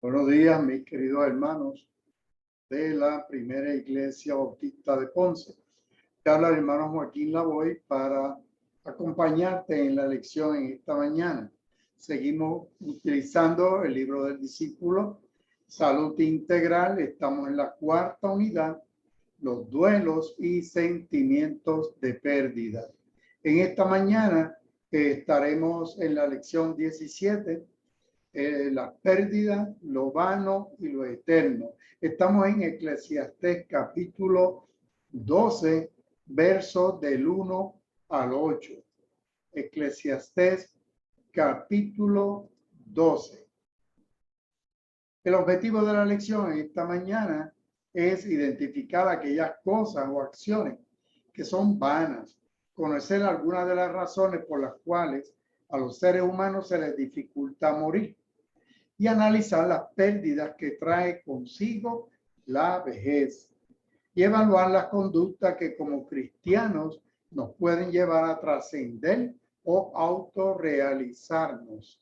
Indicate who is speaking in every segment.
Speaker 1: Buenos días, mis queridos hermanos de la Primera Iglesia Bautista de Ponce. Te habla el hermano Joaquín Lavoy para acompañarte en la lección en esta mañana. Seguimos utilizando el libro del discípulo, Salud Integral. Estamos en la cuarta unidad, los duelos y sentimientos de pérdida. En esta mañana estaremos en la lección 17. La pérdida, lo vano y lo eterno. Estamos en Eclesiastés capítulo 12, versos del 1 al 8. Eclesiastés capítulo 12. El objetivo de la lección esta mañana es identificar aquellas cosas o acciones que son vanas, conocer algunas de las razones por las cuales a los seres humanos se les dificulta morir y analizar las pérdidas que trae consigo la vejez y evaluar las conductas que como cristianos nos pueden llevar a trascender o autorrealizarnos.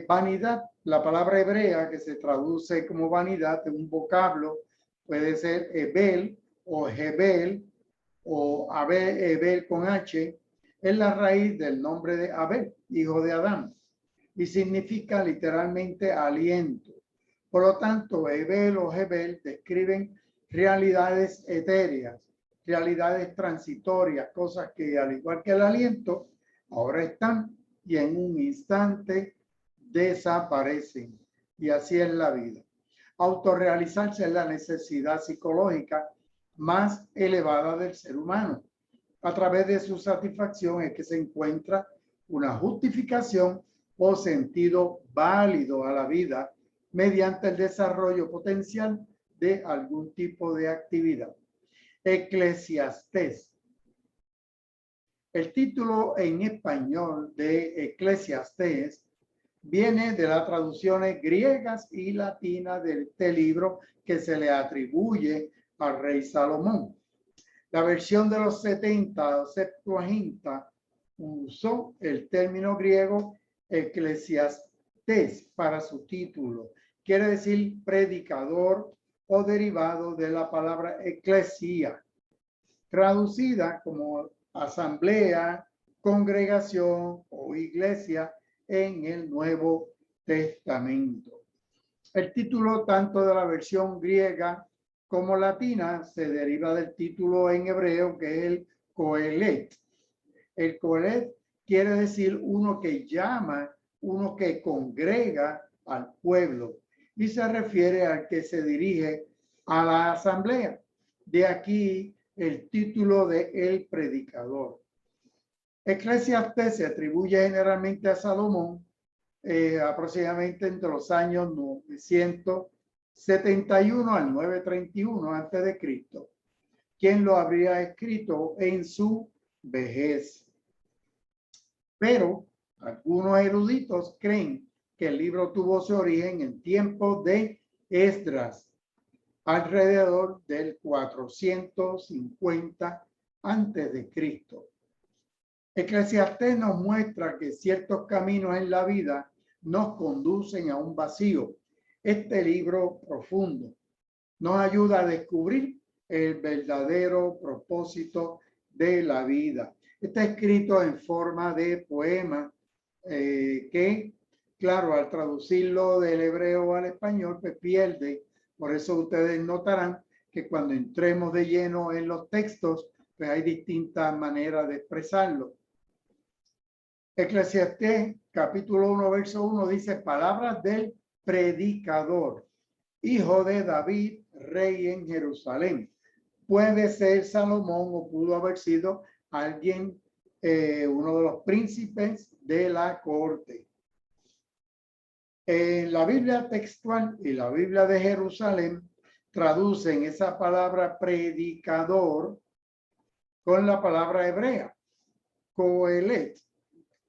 Speaker 1: Vanidad, la palabra hebrea que se traduce como vanidad de un vocablo, puede ser Ebel o Hebel o Ebel con H, es la raíz del nombre de Abel, hijo de Adán, y significa literalmente aliento. Por lo tanto, Ebel o Hebel describen realidades etéreas, realidades transitorias, cosas que al igual que el aliento, ahora están y en un instante desaparecen. Y así es la vida. Autorrealizarse es la necesidad psicológica más elevada del ser humano. A través de su satisfacción es que se encuentra una justificación o sentido válido a la vida mediante el desarrollo potencial de algún tipo de actividad. Eclesiastés. El título en español de Eclesiastés viene de las traducciones griegas y latinas de este libro que se le atribuye al rey Salomón. La versión de los 70, Septuaginta, usó el término griego Eclesiastés para su título. Quiere decir predicador o derivado de la palabra eclesia, traducida como asamblea, congregación o iglesia en el Nuevo Testamento. El título tanto de la versión griega como latina se deriva del título en hebreo que es el Coelet. El Coelet quiere decir uno que llama, uno que congrega al pueblo y se refiere al que se dirige a la asamblea. De aquí el título de el predicador. Eclesiastés se atribuye generalmente a Salomón, aproximadamente entre los años 971 al 931 antes de Cristo, quien lo habría escrito en su vejez. Pero algunos eruditos creen que el libro tuvo su origen en tiempos de Esdras, alrededor del 450 antes de Cristo. Eclesiastés nos muestra que ciertos caminos en la vida nos conducen a un vacío. Este libro profundo nos ayuda a descubrir el verdadero propósito de la vida. Está escrito en forma de poema que, claro, al traducirlo del hebreo al español, pues pierde. Por eso ustedes notarán que cuando entremos de lleno en los textos, pues hay distintas maneras de expresarlo. Eclesiastés capítulo 1, verso 1 dice: palabras del predicador, hijo de David, rey en Jerusalén. Puede ser Salomón o pudo haber sido alguien, uno de los príncipes de la corte. En la Biblia textual y la Biblia de Jerusalén traducen esa palabra predicador con la palabra hebrea, coelet,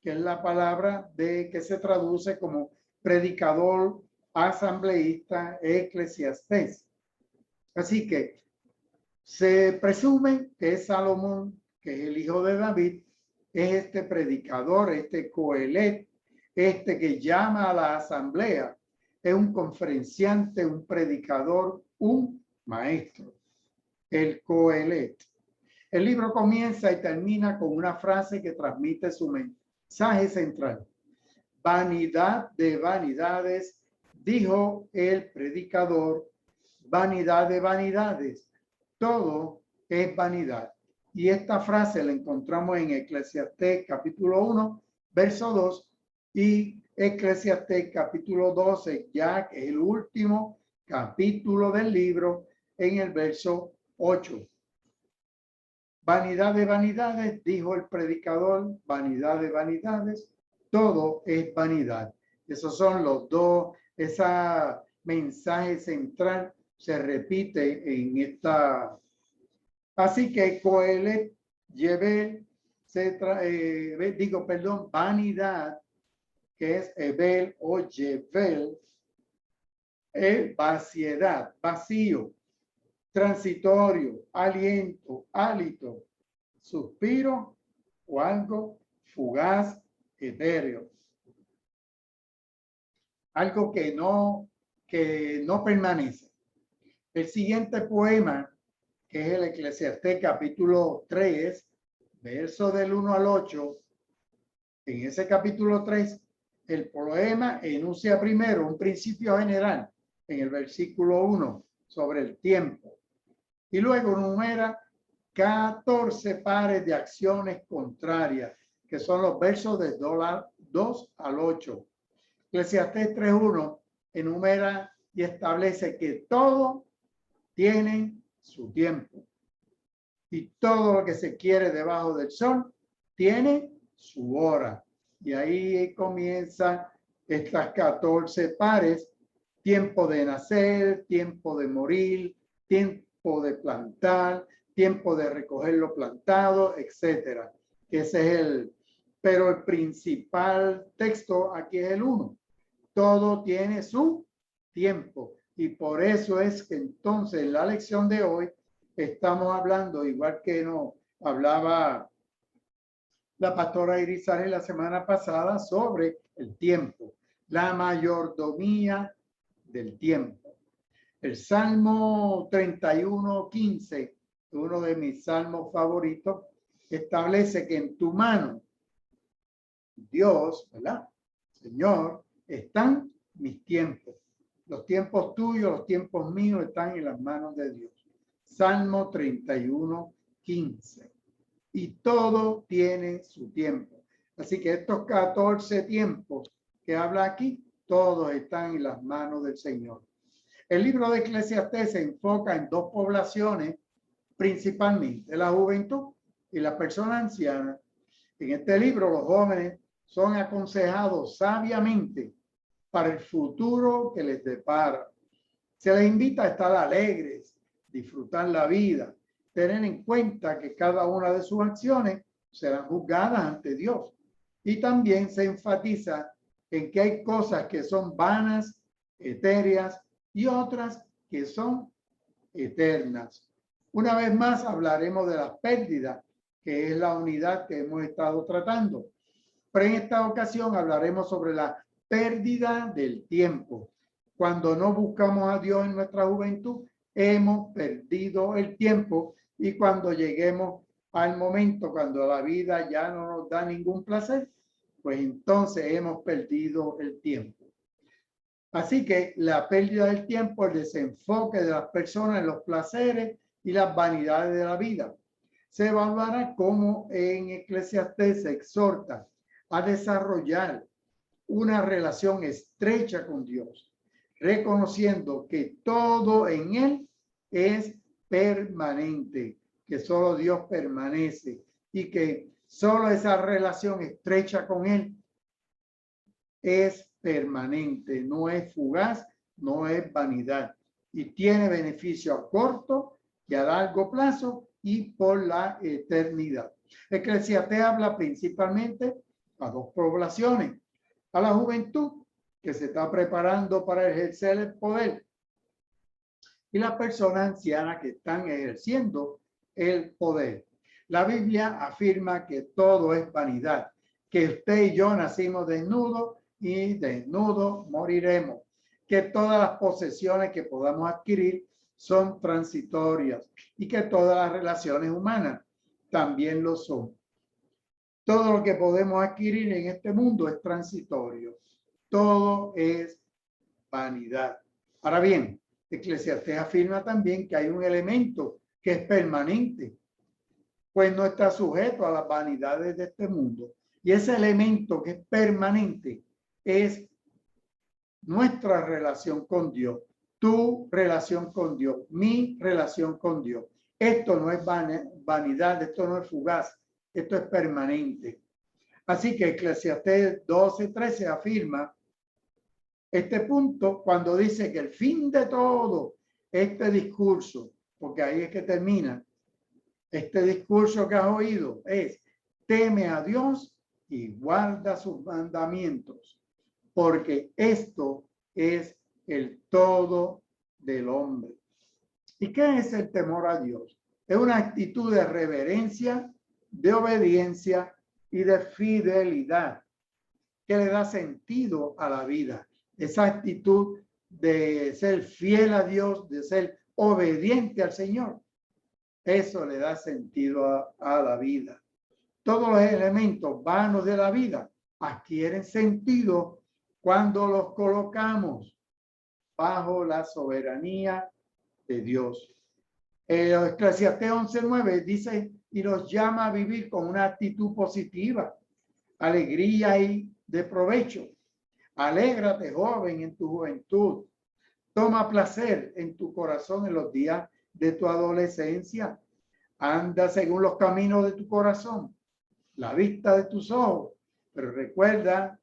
Speaker 1: que es la palabra que se traduce como predicador, asambleísta, eclesiastés. Así que se presume que es Salomón, que es el hijo de David, es este predicador, este coelet, este que llama a la asamblea, es un conferenciante, un predicador, un maestro. El Coelet. El libro comienza y termina con una frase que transmite su mensaje central. Vanidad de vanidades, dijo el predicador, vanidad de vanidades, todo es vanidad. Y esta frase la encontramos en Eclesiastés capítulo 1, verso 2 y Eclesiastés capítulo 12, ya que es el último capítulo del libro, en el verso 8. Vanidad de vanidades, dijo el predicador, vanidad de vanidades, todo es vanidad. Esos son los dos, ese mensaje central se repite en esta. Así que Coelet, vanidad, que es Ebel o Yevel, vaciedad, vacío, transitorio, aliento, hálito, suspiro o algo fugaz, etéreo. Algo que no permanece. El siguiente poema, que es el Eclesiastés capítulo 3, verso del 1 al 8, en ese capítulo 3, el poema enuncia primero un principio general en el versículo 1 sobre el tiempo y luego numera 14 pares de acciones contrarias, que son los versos de 2 al 8. Eclesiastés 3:1 enumera y establece que todo tiene su tiempo y todo lo que se quiere debajo del sol tiene su hora. Y ahí comienzan estas 14 pares: tiempo de nacer, tiempo de morir, tiempo de plantar, tiempo de recoger lo plantado, etcétera. Ese es pero el principal texto aquí es el 1. Todo tiene su tiempo. Y por eso es que entonces en la lección de hoy estamos hablando, igual que nos hablaba la pastora Irizarry la semana pasada, sobre el tiempo, la mayordomía del tiempo. El Salmo 31:15, uno de mis salmos favoritos, establece que en tu mano, Dios, ¿verdad? Señor, están mis tiempos. Los tiempos tuyos, los tiempos míos están en las manos de Dios. Salmo 31:15. Y todo tiene su tiempo. Así que estos 14 tiempos que habla aquí, todos están en las manos del Señor. El libro de Eclesiastés se enfoca en dos poblaciones, principalmente la juventud y las personas ancianas. En este libro, los jóvenes son aconsejados sabiamente para el futuro que les depara. Se les invita a estar alegres, disfrutar la vida, tener en cuenta que cada una de sus acciones serán juzgadas ante Dios. Y también se enfatiza en que hay cosas que son vanas, etéreas y otras que son eternas. Una vez más hablaremos de las pérdidas, que es la unidad que hemos estado tratando. Pero en esta ocasión hablaremos sobre la pérdida del tiempo. Cuando no buscamos a Dios en nuestra juventud, hemos perdido el tiempo, y cuando lleguemos al momento cuando la vida ya no nos da ningún placer, pues entonces hemos perdido el tiempo. Así que la pérdida del tiempo, el desenfoque de las personas en los placeres y las vanidades de la vida. Se evaluará cómo en Eclesiastés se exhorta a desarrollar una relación estrecha con Dios, reconociendo que todo en Él es permanente, que solo Dios permanece y que solo esa relación estrecha con Él es permanente, no es fugaz, no es vanidad, y tiene beneficio a corto y a largo plazo y por la eternidad. Eclesiastés habla principalmente a dos poblaciones: a la juventud, que se está preparando para ejercer el poder, y las personas ancianas que están ejerciendo el poder. La Biblia afirma que todo es vanidad, que usted y yo nacimos desnudos y desnudos moriremos. que todas las posesiones que podamos adquirir son transitorias y que todas las relaciones humanas también lo son. Todo lo que podemos adquirir en este mundo es transitorio. Todo es vanidad. Ahora bien, Eclesiastés afirma también que hay un elemento que es permanente, pues no está sujeto a las vanidades de este mundo. Y ese elemento que es permanente es nuestra relación con Dios, tu relación con Dios, mi relación con Dios. Esto no es vanidad, esto no es fugaz, esto es permanente. Así que Eclesiastés 12:13 afirma este punto cuando dice que el fin de todo este discurso, porque ahí es que termina, este discurso que has oído es: teme a Dios y guarda sus mandamientos, porque esto es el todo del hombre. ¿Y qué es el temor a Dios? Es una actitud de reverencia, de obediencia y de fidelidad que le da sentido a la vida. Esa actitud de ser fiel a Dios, de ser obediente al Señor, eso le da sentido a la vida. Todos los elementos vanos de la vida adquieren sentido cuando los colocamos bajo la soberanía de Dios. Eclesiastés 11:9 dice y nos llama a vivir con una actitud positiva, alegría y de provecho. Alégrate, joven, en tu juventud. Toma placer en tu corazón en los días de tu adolescencia. Anda según los caminos de tu corazón, la vista de tus ojos. Pero recuerda,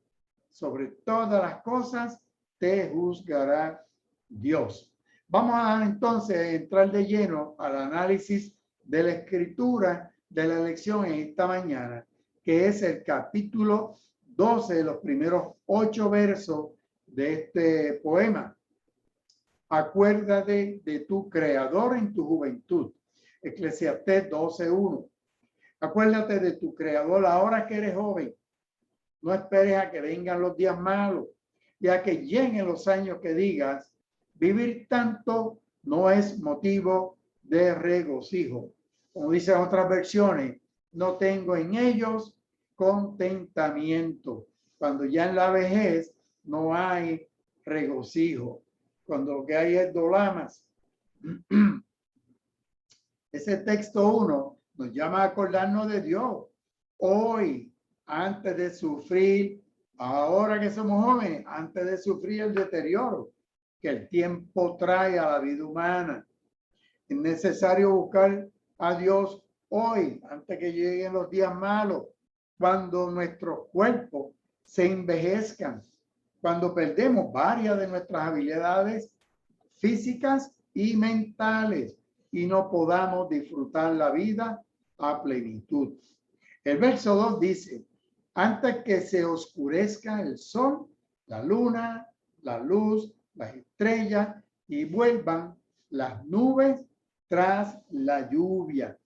Speaker 1: sobre todas las cosas te juzgará Dios. Vamos a entonces entrar de lleno al análisis de la escritura de la lección en esta mañana, que es el capítulo 12 de los primeros 8 versos de este poema. Acuérdate de tu creador en tu juventud. Eclesiastés 12:1. Acuérdate de tu creador ahora que eres joven. No esperes a que vengan los días malos y a que lleguen los años que digas: vivir tanto no es motivo de regocijo. Como dicen otras versiones, no tengo en ellos contentamiento. Cuando ya en la vejez no hay regocijo, cuando lo que hay es dolamas. Ese texto 1 nos llama a acordarnos de Dios. Hoy, antes de sufrir, ahora que somos jóvenes, antes de sufrir el deterioro que el tiempo trae a la vida humana, es necesario buscar a Dios hoy, antes que lleguen los días malos, cuando nuestros cuerpos se envejezcan, cuando perdemos varias de nuestras habilidades físicas y mentales y no podamos disfrutar la vida a plenitud. El verso 2 dice: antes que se oscurezca el sol, la luna, la luz, las estrellas y vuelvan las nubes tras la lluvia.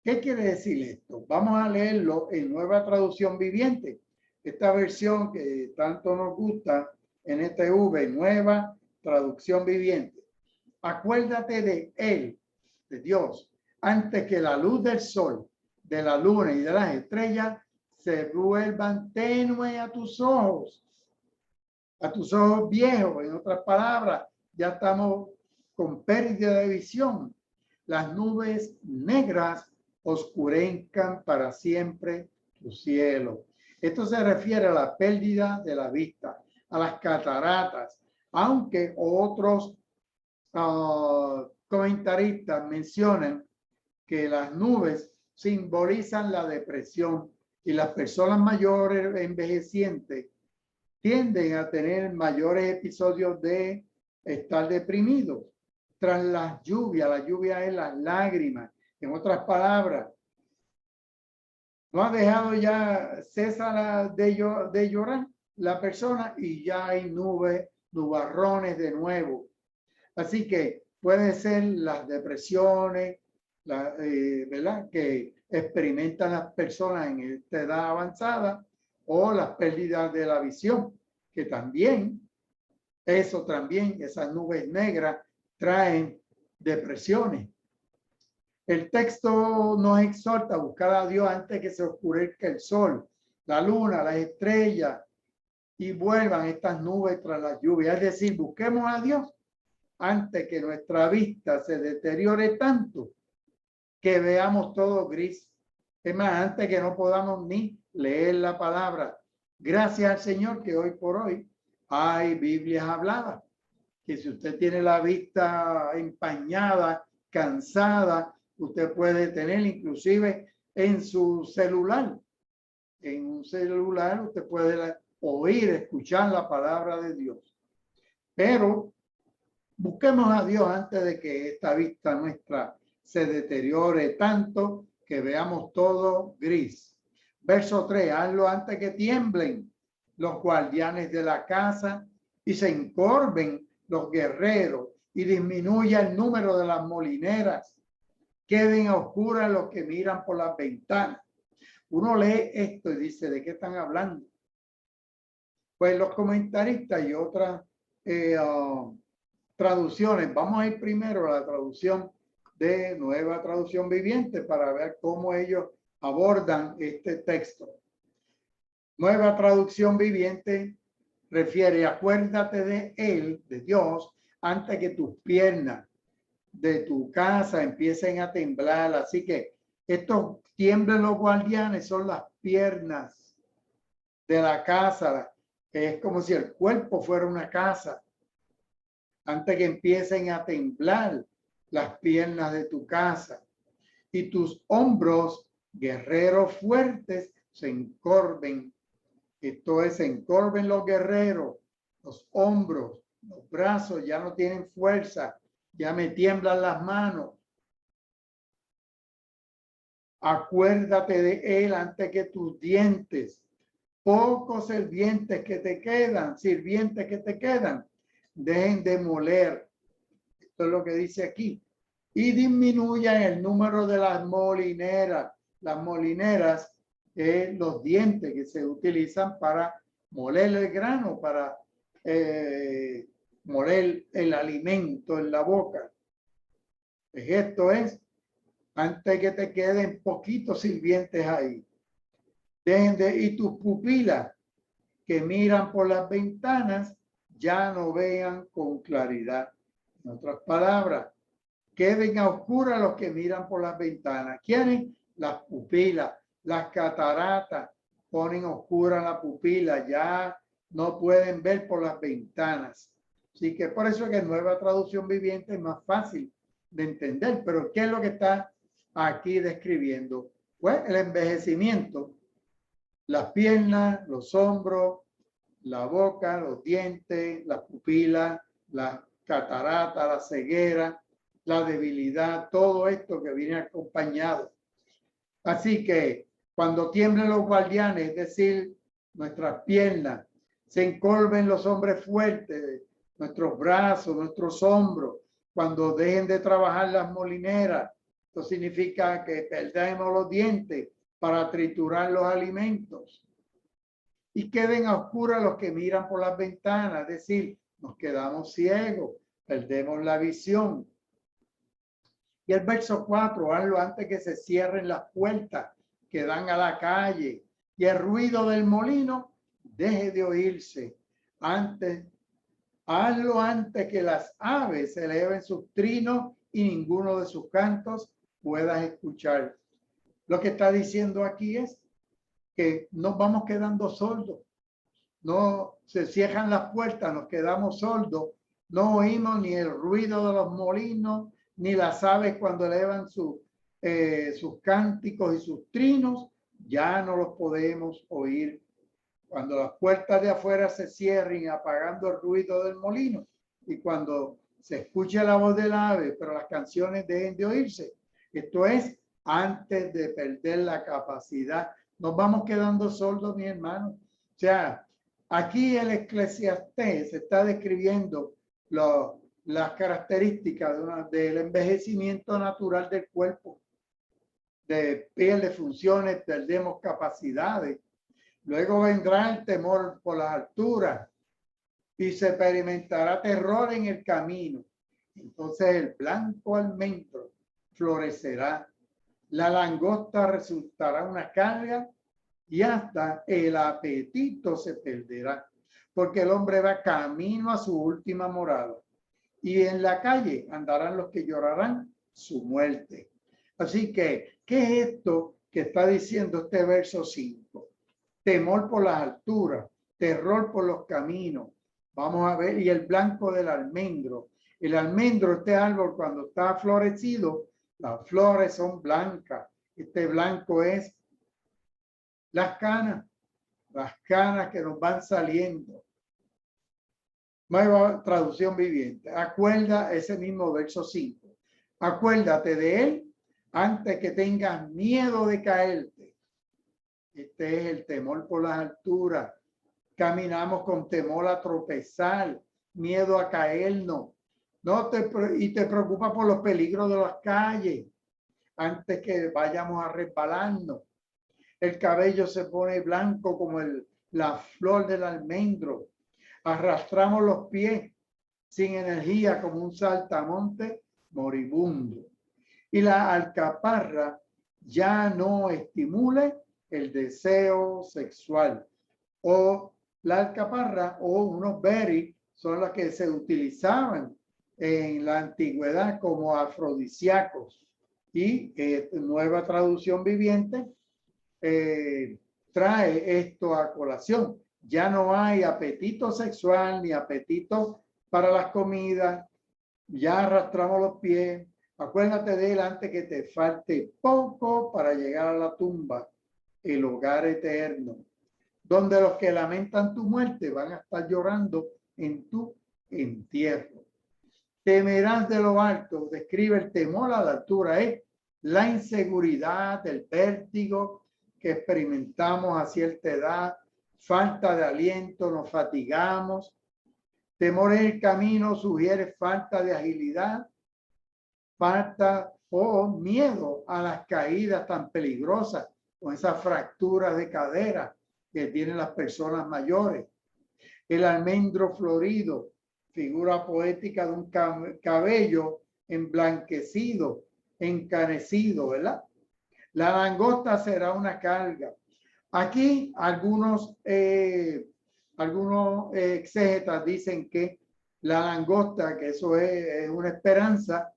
Speaker 1: ¿Qué quiere decir esto? Vamos a leerlo en Nueva Traducción Viviente. Esta versión que tanto nos gusta en NTV, Nueva Traducción Viviente. Acuérdate de Él, de Dios, antes que la luz del sol, de la luna y de las estrellas se vuelvan tenue a tus ojos viejos. En otras palabras, ya estamos con pérdida de visión. Las nubes negras oscurezcan para siempre tu cielo. Esto se refiere a la pérdida de la vista, a las cataratas, aunque otros comentaristas mencionan que las nubes simbolizan la depresión y las personas mayores envejecientes tienden a tener mayores episodios de estar deprimidos tras las lluvias. La lluvia es las lágrimas. En otras palabras, no ha dejado ya cesar de llorar la persona y ya hay nubes, nubarrones de nuevo. Así que pueden ser las depresiones, ¿verdad?, que experimentan las personas en esta edad avanzada, o las pérdidas de la visión, que también Eso también, esas nubes negras traen depresiones. El texto nos exhorta a buscar a Dios antes que se oscurezca el sol, la luna, las estrellas y vuelvan estas nubes tras la lluvia. Es decir, busquemos a Dios antes que nuestra vista se deteriore tanto que veamos todo gris. Es más, antes que no podamos ni leer la palabra. Gracias al Señor que hoy por hoy hay Biblias habladas. Que si usted tiene la vista empañada, cansada, usted puede tener inclusive en su celular. En un celular usted puede oír, escuchar la palabra de Dios. Pero busquemos a Dios antes de que esta vista nuestra se deteriore tanto que veamos todo gris. Verso 3, hazlo antes que tiemblen los guardianes de la casa y se encorven los guerreros y disminuya el número de las molineras. Queden a oscuras los que miran por las ventanas. Uno lee esto y dice, ¿de qué están hablando? Pues los comentaristas y otras traducciones. Vamos a ir primero a la traducción de Nueva Traducción Viviente para ver cómo ellos abordan este texto. Nueva Traducción Viviente refiere, acuérdate de Él, de Dios, antes que tus piernas de tu casa empiecen a temblar. Así que estos tiemblen los guardianes son las piernas de la casa. Es como si el cuerpo fuera una casa. Antes que empiecen a temblar las piernas de tu casa y tus hombros, guerreros fuertes, se encorven. Esto es, se encorven los guerreros, los hombros, los brazos ya no tienen fuerza, ya me tiemblan las manos. Acuérdate de Él antes que tus dientes, pocos sirvientes que te quedan, dejen de moler. Esto es lo que dice aquí. Y disminuyan el número de las molineras. Las molineras, los dientes que se utilizan para moler el grano, para moler el alimento en la boca. Esto es, antes que te queden poquitos sirvientes ahí. Y tus pupilas que miran por las ventanas ya no vean con claridad. En otras palabras, queden a oscuras los que miran por las ventanas. ¿Quiénes? Las pupilas, las cataratas ponen oscura la pupila, ya no pueden ver por las ventanas. Así que por eso es que Nueva Traducción Viviente es más fácil de entender. Pero ¿qué es lo que está aquí describiendo? Pues el envejecimiento, las piernas, los hombros, la boca, los dientes, las pupilas, la catarata, la ceguera, la debilidad, todo esto que viene acompañado. Así que cuando tiemblen los guardianes, es decir, nuestras piernas, se encorven los hombres fuertes, nuestros brazos, nuestros hombros, cuando dejen de trabajar las molineras, esto significa que perdemos los dientes para triturar los alimentos. Y queden a oscuras los que miran por las ventanas, es decir, nos quedamos ciegos, perdemos la visión. Y el verso 4, hazlo antes que se cierren las puertas que dan a la calle y el ruido del molino deje de oírse. Hazlo antes que las aves eleven sus trinos y ninguno de sus cantos puedas escuchar. Lo que está diciendo aquí es que nos vamos quedando sordos. No se cierran las puertas, nos quedamos sordos. No oímos ni el ruido de los molinos, ni las aves cuando elevan sus cánticos y sus trinos. Ya no los podemos oír. Cuando las puertas de afuera se cierren, apagando el ruido del molino, y cuando se escuche la voz del ave, pero las canciones dejen de oírse. Esto es antes de perder la capacidad. Nos vamos quedando sordos, mi hermano. O sea, aquí el Eclesiastés está describiendo las características del envejecimiento natural del cuerpo. De pierde funciones, perdemos capacidades. Luego vendrá el temor por las alturas. y se experimentará terror en el camino. Entonces el blanco almendro florecerá, la langosta resultará una carga y hasta el apetito se perderá, porque el hombre va camino a su última morada y en la calle andarán los que llorarán su muerte. Así que, ¿qué es esto que está diciendo este verso 5? Temor por las alturas, terror por los caminos. Vamos a ver, y el blanco del almendro. El almendro, este árbol, cuando está florecido, las flores son blancas. Este blanco es las canas que nos van saliendo. Nueva traducción viviente. Acuerda ese mismo verso 5. Acuérdate de él antes que tengas miedo de caerte. Este es el temor por las alturas. Caminamos con temor a tropezar, miedo a caernos. Y te preocupa por los peligros de las calles antes que vayamos a resbalarnos. El cabello se pone blanco como la flor del almendro. Arrastramos los pies sin energía como un saltamonte moribundo. Y la alcaparra ya no estimule el deseo sexual. O la alcaparra o unos berries son las que se utilizaban en la antigüedad como afrodisíacos. Y nueva traducción viviente trae esto a colación. Ya no hay apetito sexual ni apetito para las comidas. Ya arrastramos los pies. Acuérdate de él antes que te falte poco para llegar a la tumba, el hogar eterno, donde los que lamentan tu muerte van a estar llorando en tu entierro. Temerás de lo alto. Describe el temor a la altura. Es la inseguridad, el vértigo que experimentamos a cierta edad, falta de aliento, nos fatigamos. Temor en el camino sugiere falta de agilidad, falta o miedo a las caídas tan peligrosas, con esas fracturas de cadera que tienen las personas mayores. El almendro florido, figura poética de un cabello emblanquecido, encanecido, ¿verdad? La langosta será una carga. Aquí algunos exégetas dicen que la langosta, que eso es una esperanza,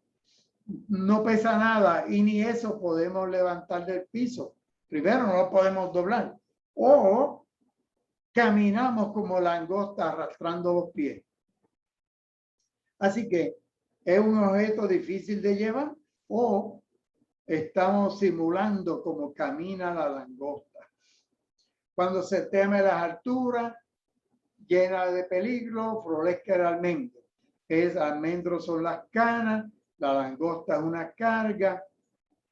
Speaker 1: no pesa nada y ni eso podemos levantar del piso. Primero, no lo podemos doblar. O caminamos como langosta arrastrando los pies. Así que es un objeto difícil de llevar o estamos simulando como camina la langosta. Cuando se teme las alturas, llena de peligro, florezca el almendro. Almendros son las canas, la langosta es una carga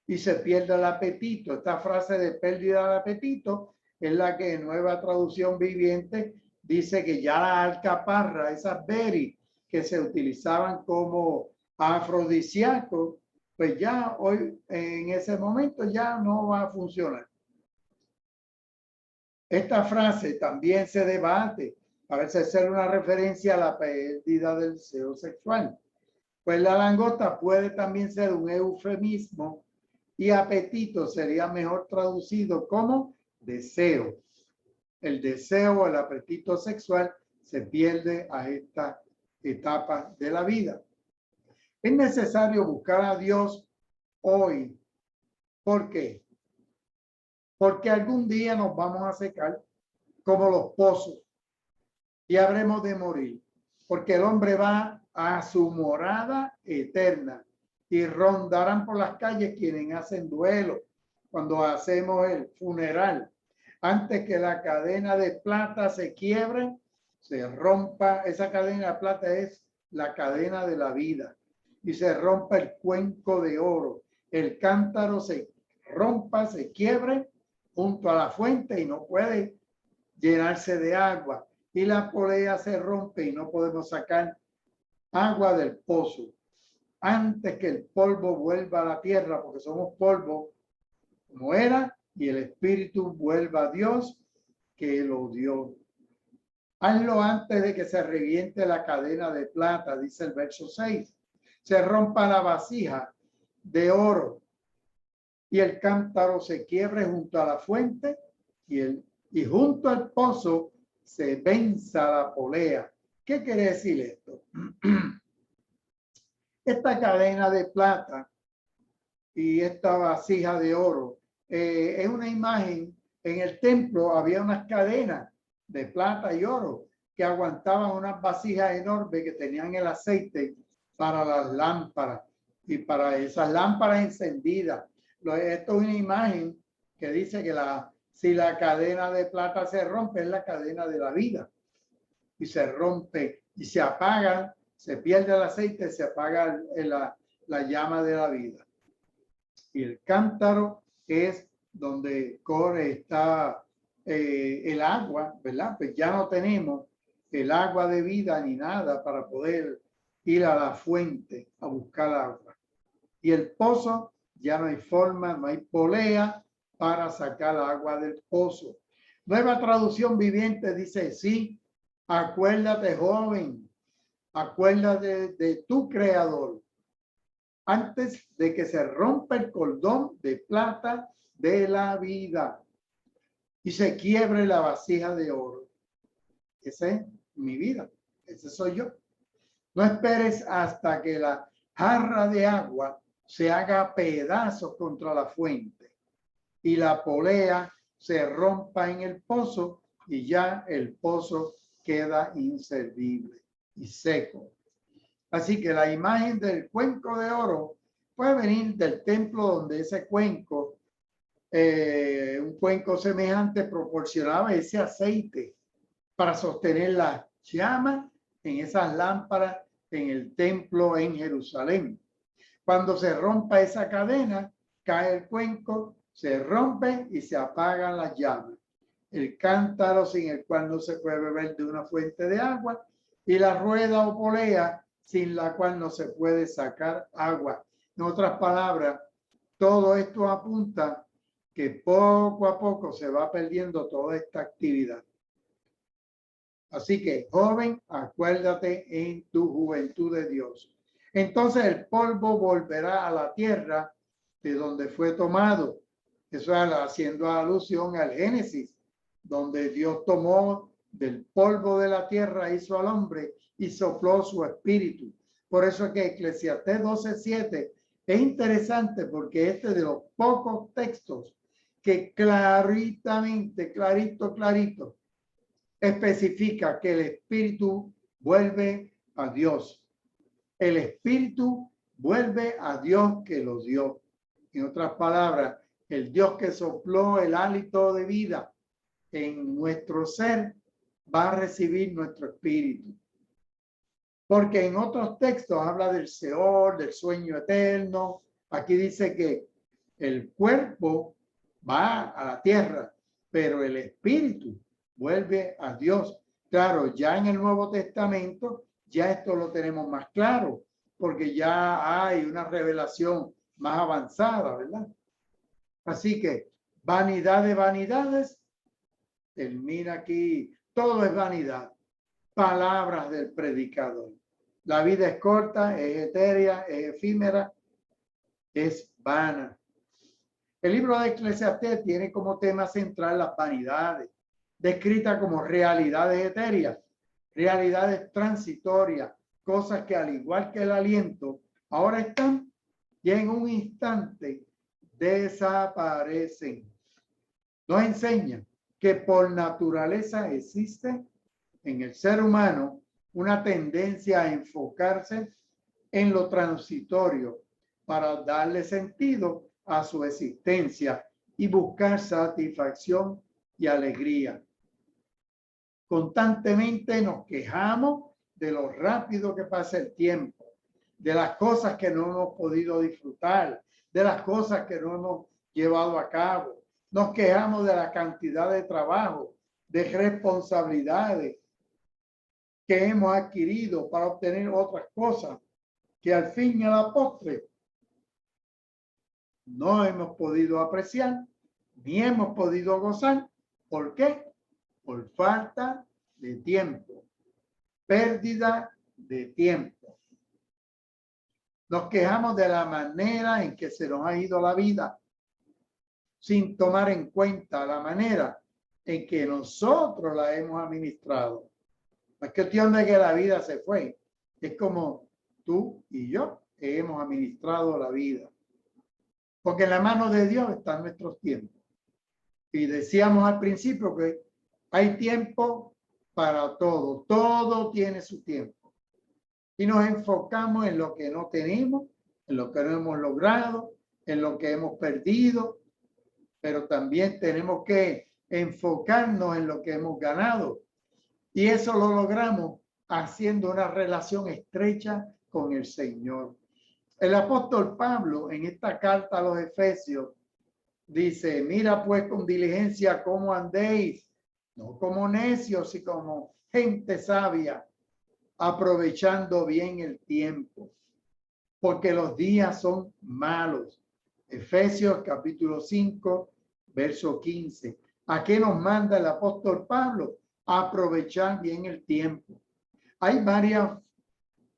Speaker 1: y se pierde el apetito. Esta frase de pérdida de apetito es la que en Nueva Traducción Viviente dice que ya la alcaparra, esas berries que se utilizaban como afrodisíacos, pues ya hoy en ese momento ya no va a funcionar. Esta frase también se debate, a veces hacer una referencia a la pérdida del deseo sexual. Pues la langosta puede también ser un eufemismo y apetito sería mejor traducido como deseo. El deseo o el apetito sexual se pierde a esta etapa de la vida. Es necesario buscar a Dios hoy. ¿Por qué? Porque algún día nos vamos a secar como los pozos y habremos de morir, porque el hombre va a su morada eterna y rondarán por las calles quienes hacen duelo cuando hacemos el funeral. Antes que la cadena de plata se quiebre, se rompa, esa cadena de plata es la cadena de la vida, y se rompa el cuenco de oro, el cántaro se rompa, se quiebre junto a la fuente y no puede llenarse de agua, y la polea se rompe y no podemos sacar agua del pozo antes que el polvo vuelva a la tierra, porque somos polvo como era, y el espíritu vuelva a Dios que lo dio. Hazlo antes de que se reviente la cadena de plata, dice el verso 6. Se rompa la vasija de oro y el cántaro se quiebre junto a la fuente y junto al pozo se venza la polea. ¿Qué quiere decir esto? Esta cadena de plata y esta vasija de oro es una imagen. En el templo había unas cadenas de plata y oro que aguantaban unas vasijas enormes que tenían el aceite para las lámparas y para esas lámparas encendidas. Esto es una imagen que dice que si la cadena de plata se rompe, es la cadena de la vida. Y se rompe y se apaga, se pierde el aceite, se apaga la llama de la vida. Y el cántaro es donde corre el agua, ¿verdad? Pues ya no tenemos el agua de vida ni nada para poder ir a la fuente a buscar agua. Y el pozo, ya no hay forma, no hay polea para sacar agua del pozo. Nueva Traducción Viviente dice, sí, acuérdate, joven, acuérdate de tu Creador antes de que se rompa el cordón de plata de la vida y se quiebre la vasija de oro. Esa es mi vida, ese soy yo. No esperes hasta que la jarra de agua se haga pedazos contra la fuente y la polea se rompa en el pozo y ya el pozo queda inservible y seco. Así que la imagen del cuenco de oro puede venir del templo donde ese cuenco, un cuenco semejante, proporcionaba ese aceite para sostener la llama en esas lámparas en el templo en Jerusalén. Cuando se rompa esa cadena, cae el cuenco, se rompe y se apagan las llamas. El cántaro sin el cual no se puede beber de una fuente de agua y la rueda o polea sin la cual no se puede sacar agua. En otras palabras, todo esto apunta que poco a poco se va perdiendo toda esta actividad. Así que, joven, acuérdate en tu juventud de Dios. Entonces el polvo volverá a la tierra de donde fue tomado. Eso es haciendo alusión al Génesis, donde Dios tomó del polvo de la tierra, hizo al hombre y sopló su espíritu. Por eso es que Eclesiastés 12:7 es interesante, porque este es de los pocos textos que clarito, especifica que el espíritu vuelve a Dios. El espíritu vuelve a Dios que lo dio. En otras palabras, el Dios que sopló el hálito de vida en nuestro ser va a recibir nuestro espíritu. Porque en otros textos habla del Seol, del sueño eterno. Aquí dice que el cuerpo va a la tierra, pero el espíritu vuelve a Dios. Claro, ya en el Nuevo Testamento, ya esto lo tenemos más claro, porque ya hay una revelación más avanzada, ¿verdad? Así que vanidad de vanidades, termina aquí, todo es vanidad. Palabras del predicador. La vida es corta, es etérea, es efímera, es vana. El libro de Eclesiastés tiene como tema central las vanidades, descritas como realidades etéreas, realidades transitorias, cosas que al igual que el aliento, ahora están y en un instante desaparecen. Nos enseña que por naturaleza existe en el ser humano una tendencia a enfocarse en lo transitorio para darle sentido a su existencia y buscar satisfacción y alegría. Constantemente nos quejamos de lo rápido que pasa el tiempo, de las cosas que no hemos podido disfrutar, de las cosas que no hemos llevado a cabo. Nos quejamos de la cantidad de trabajo, de responsabilidades que hemos adquirido para obtener otras cosas que al fin y a la postre no hemos podido apreciar ni hemos podido gozar. ¿Por qué? Por falta de tiempo. Pérdida de tiempo. Nos quejamos de la manera en que se nos ha ido la vida, sin tomar en cuenta la manera en que nosotros la hemos administrado. No es cuestión de que la vida se fue, es como tú y yo hemos administrado la vida. Porque en la mano de Dios están nuestros tiempos. Y decíamos al principio que hay tiempo para todo. Todo tiene su tiempo. Y nos enfocamos en lo que no tenemos, en lo que no hemos logrado, en lo que hemos perdido. Pero también tenemos que enfocarnos en lo que hemos ganado. Y eso lo logramos haciendo una relación estrecha con el Señor. El apóstol Pablo en esta carta a los Efesios dice, mira pues con diligencia cómo andéis, no como necios y como gente sabia, aprovechando bien el tiempo, porque los días son malos. Efesios capítulo 5, verso 15. ¿A qué nos manda el apóstol Pablo? A aprovechar bien el tiempo. Hay varias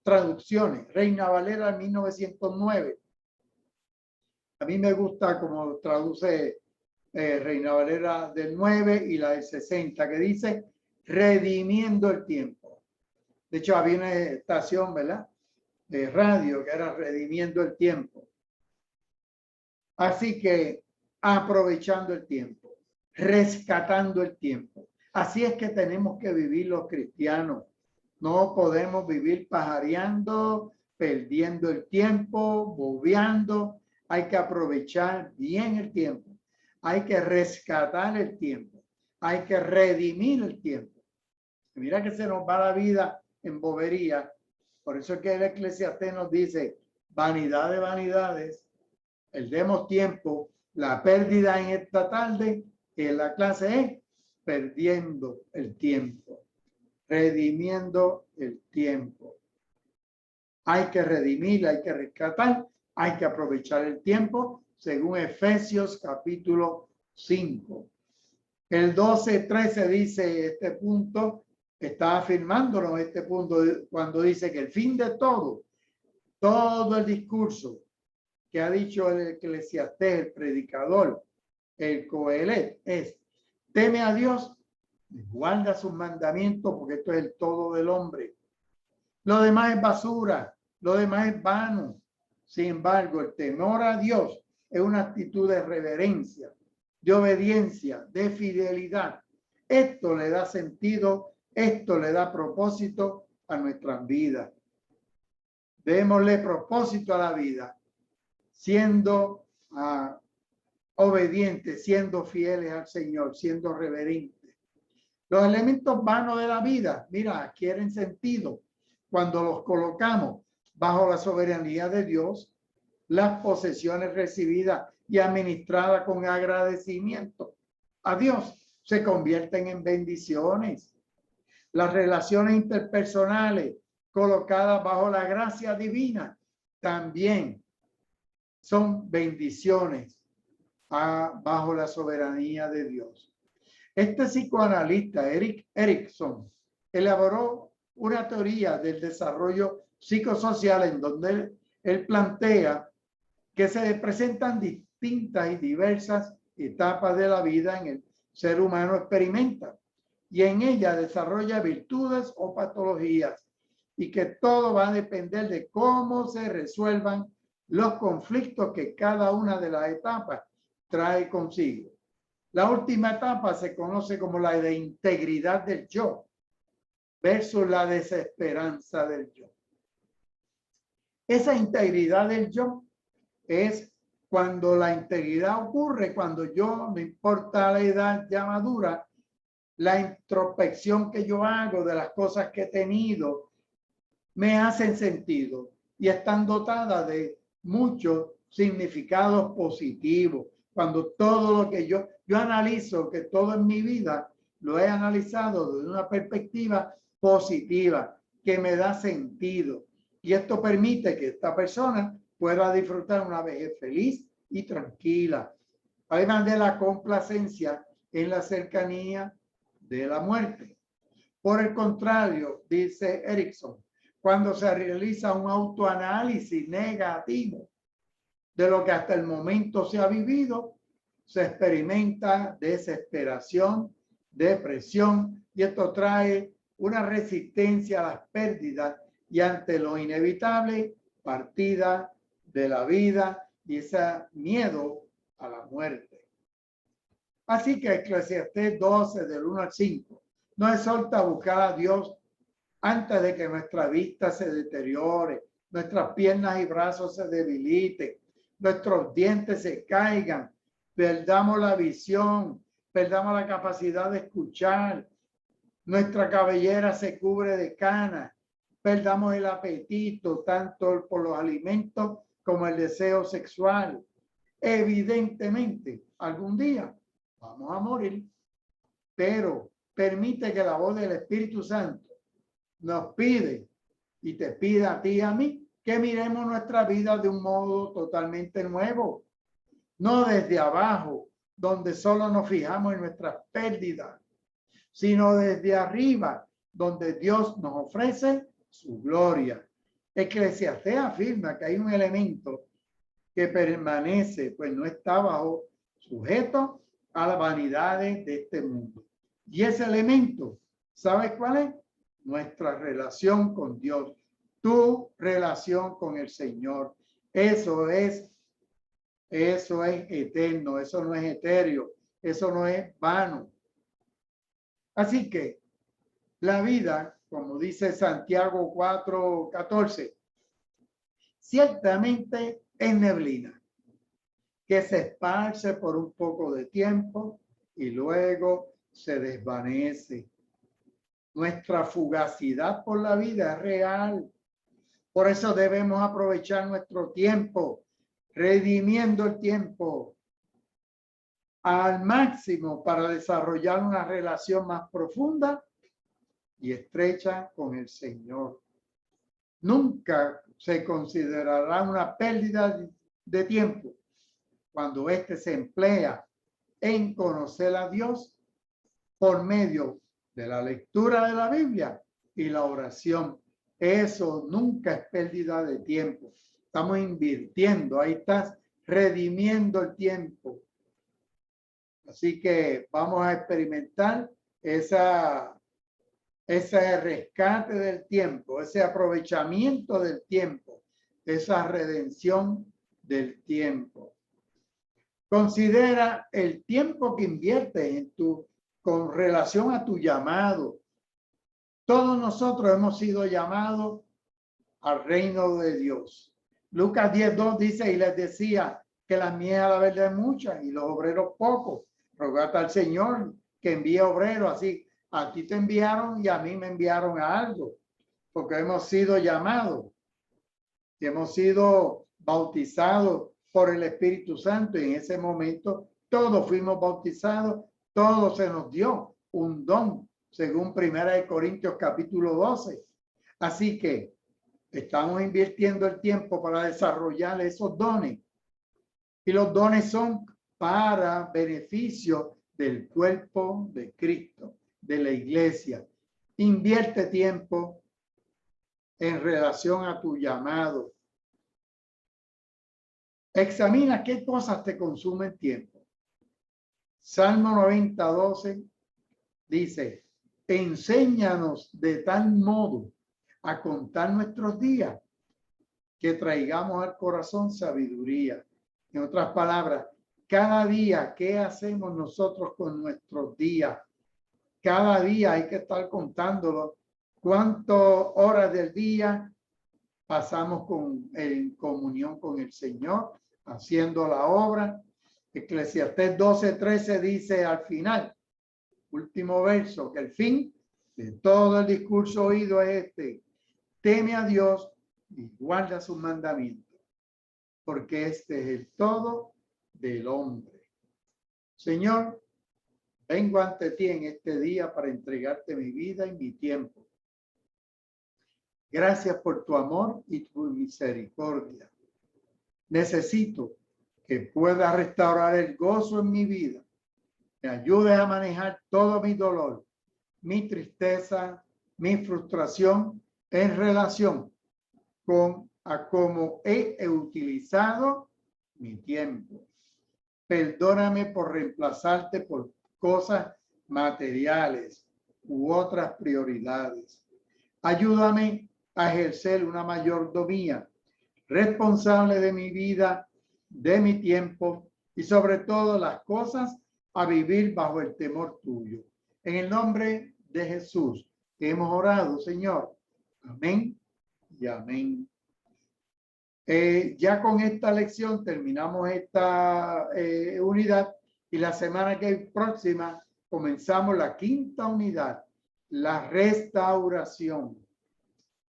Speaker 1: traducciones. Reina Valera 1909. A mí me gusta como traduce Reina Valera del 9 y la del 60, que dice redimiendo el tiempo. De hecho, había una estación, ¿verdad?, de radio que era redimiendo el tiempo. Así que aprovechando el tiempo, rescatando el tiempo. Así es que tenemos que vivir los cristianos. No podemos vivir pajareando, perdiendo el tiempo, bobeando. Hay que aprovechar bien el tiempo. Hay que rescatar el tiempo. Hay que redimir el tiempo. Mira que se nos va la vida en bobería. Por eso es que el Eclesiastés nos dice, vanidad de vanidades, perdemos tiempo. La pérdida en esta tarde, en la clase es perdiendo el tiempo, redimiendo el tiempo. Hay que redimir, hay que rescatar, hay que aprovechar el tiempo, según Efesios capítulo 5. El 12:13 dice este punto, está afirmándonos este punto cuando dice que el fin de todo el discurso que ha dicho el Eclesiastés, el predicador, el Coelet, es teme a Dios, guarda sus mandamientos, porque esto es el todo del hombre. Lo demás es basura, lo demás es vano. Sin embargo, el temor a Dios es una actitud de reverencia, de obediencia, de fidelidad. Esto le da sentido, esto le da propósito a nuestras vidas. Démosle propósito a la vida, siendo obedientes, siendo fieles al Señor, siendo reverentes. Los elementos vanos de la vida, mira, adquieren sentido cuando los colocamos bajo la soberanía de Dios. Las posesiones recibidas y administradas con agradecimiento a Dios se convierten en bendiciones. Las relaciones interpersonales colocadas bajo la gracia divina también son bendiciones bajo la soberanía de Dios. Este psicoanalista, Erik Erikson, elaboró una teoría del desarrollo psicosocial en donde él plantea que se presentan distintas y diversas etapas de la vida en el ser humano experimenta y en ella desarrolla virtudes o patologías y que todo va a depender de cómo se resuelvan los conflictos que cada una de las etapas trae consigo. La última etapa se conoce como la de integridad del yo versus la desesperanza del yo. Esa integridad del yo es cuando la integridad ocurre, cuando yo, no importa la edad ya madura, la introspección que yo hago de las cosas que he tenido me hacen sentido y están dotadas de muchos significados positivos. Cuando todo lo que yo analizo, que todo en mi vida lo he analizado desde una perspectiva positiva, que me da sentido. Y esto permite que esta persona pueda disfrutar una vejez feliz y tranquila. Además de la complacencia en la cercanía de la muerte. Por el contrario, dice Erickson, cuando se realiza un autoanálisis negativo de lo que hasta el momento se ha vivido, se experimenta desesperación, depresión, y esto trae una resistencia a las pérdidas y ante lo inevitable, partida de la vida y ese miedo a la muerte. Así que Eclesiastés 12, del 1 al 5, nos exhorta a buscar a Dios antes de que nuestra vista se deteriore, nuestras piernas y brazos se debiliten, nuestros dientes se caigan, perdamos la visión, perdamos la capacidad de escuchar, nuestra cabellera se cubre de canas, perdamos el apetito tanto por los alimentos como el deseo sexual. Evidentemente, algún día vamos a morir, pero permite que la voz del Espíritu Santo nos pide y te pida a ti y a mí que miremos nuestra vida de un modo totalmente nuevo, no desde abajo, donde solo nos fijamos en nuestras pérdidas, sino desde arriba, donde Dios nos ofrece su gloria. Eclesiastés afirma que hay un elemento que permanece, pues no está bajo sujeto a las vanidades de este mundo. Y ese elemento, ¿sabes cuál es? Nuestra relación con Dios, tu relación con el Señor. Eso es eterno, eso no es etéreo, eso no es vano. Así que la vida, como dice Santiago 4:14, ciertamente es neblina que se esparce por un poco de tiempo y luego se desvanece. Nuestra fugacidad por la vida es real. Por eso debemos aprovechar nuestro tiempo, redimiendo el tiempo al máximo para desarrollar una relación más profunda y estrecha con el Señor. Nunca se considerará una pérdida de tiempo cuando éste se emplea en conocer a Dios por medio de la lectura de la Biblia y la oración. Eso nunca es pérdida de tiempo. Estamos invirtiendo, ahí estás redimiendo el tiempo. Así que vamos a experimentar ese rescate del tiempo, ese aprovechamiento del tiempo, esa redención del tiempo. Considera el tiempo que inviertes con relación a tu llamado. Todos nosotros hemos sido llamados al reino de Dios. Lucas 10:2 dice, y les decía que la mies a la verdad es mucha y los obreros pocos. Rogad al Señor que envíe obreros. Así, a ti te enviaron y a mí me enviaron a algo, porque hemos sido llamados y hemos sido bautizados por el Espíritu Santo, y en ese momento todos fuimos bautizados, todo se nos dio un don, según 1 Corintios capítulo 12. Así que estamos invirtiendo el tiempo para desarrollar esos dones, y los dones son para beneficio del cuerpo de Cristo, de la iglesia. Invierte tiempo en relación a tu llamado. Examina qué cosas te consumen tiempo. Salmo 90:12 dice, enséñanos de tal modo a contar nuestros días que traigamos al corazón sabiduría. En otras palabras, cada día, ¿qué hacemos nosotros con nuestros días? Cada día hay que estar contándolo. ¿Cuántas horas del día pasamos en comunión con el Señor, haciendo la obra? Eclesiastés 12:13 dice al final, último verso, que el fin de todo el discurso oído es este: teme a Dios y guarda sus mandamientos, porque este es el todo del hombre. Señor, vengo ante ti en este día para entregarte mi vida y mi tiempo. Gracias por tu amor y tu misericordia. Necesito que puedas restaurar el gozo en mi vida. Me ayudes a manejar todo mi dolor mi tristeza, mi frustración en relación con a cómo he utilizado mi tiempo. Perdóname por reemplazarte por cosas materiales u otras prioridades. Ayúdame a ejercer una mayordomía responsable de mi vida, de mi tiempo y sobre todo las cosas a vivir bajo el temor tuyo. En el nombre de Jesús hemos orado, Señor. Amén y amén. Ya con esta lección terminamos esta unidad y la semana próxima comenzamos la quinta unidad, la restauración.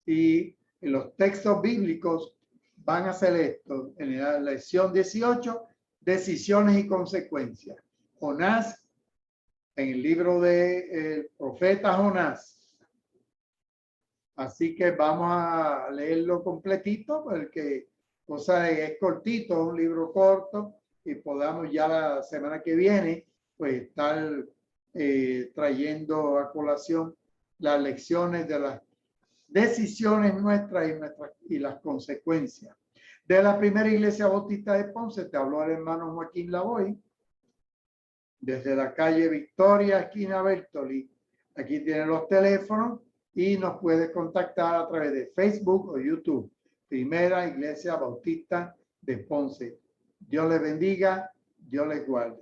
Speaker 1: Y en los textos bíblicos van a ser estos. En la lección 18, decisiones y consecuencias. Jonás, en el libro del profeta Jonás. Así que vamos a leerlo completito porque es cortito, un libro corto y podamos ya la semana que viene pues estar trayendo a colación las lecciones de las decisiones nuestras y las consecuencias. De la primera iglesia bautista de Ponce te habló el hermano Joaquín Lavoy desde la calle Victoria, esquina Bertoli. Aquí tienen los teléfonos y nos puedes contactar a través de Facebook o YouTube. Primera Iglesia Bautista de Ponce. Dios les bendiga, Dios les guarde.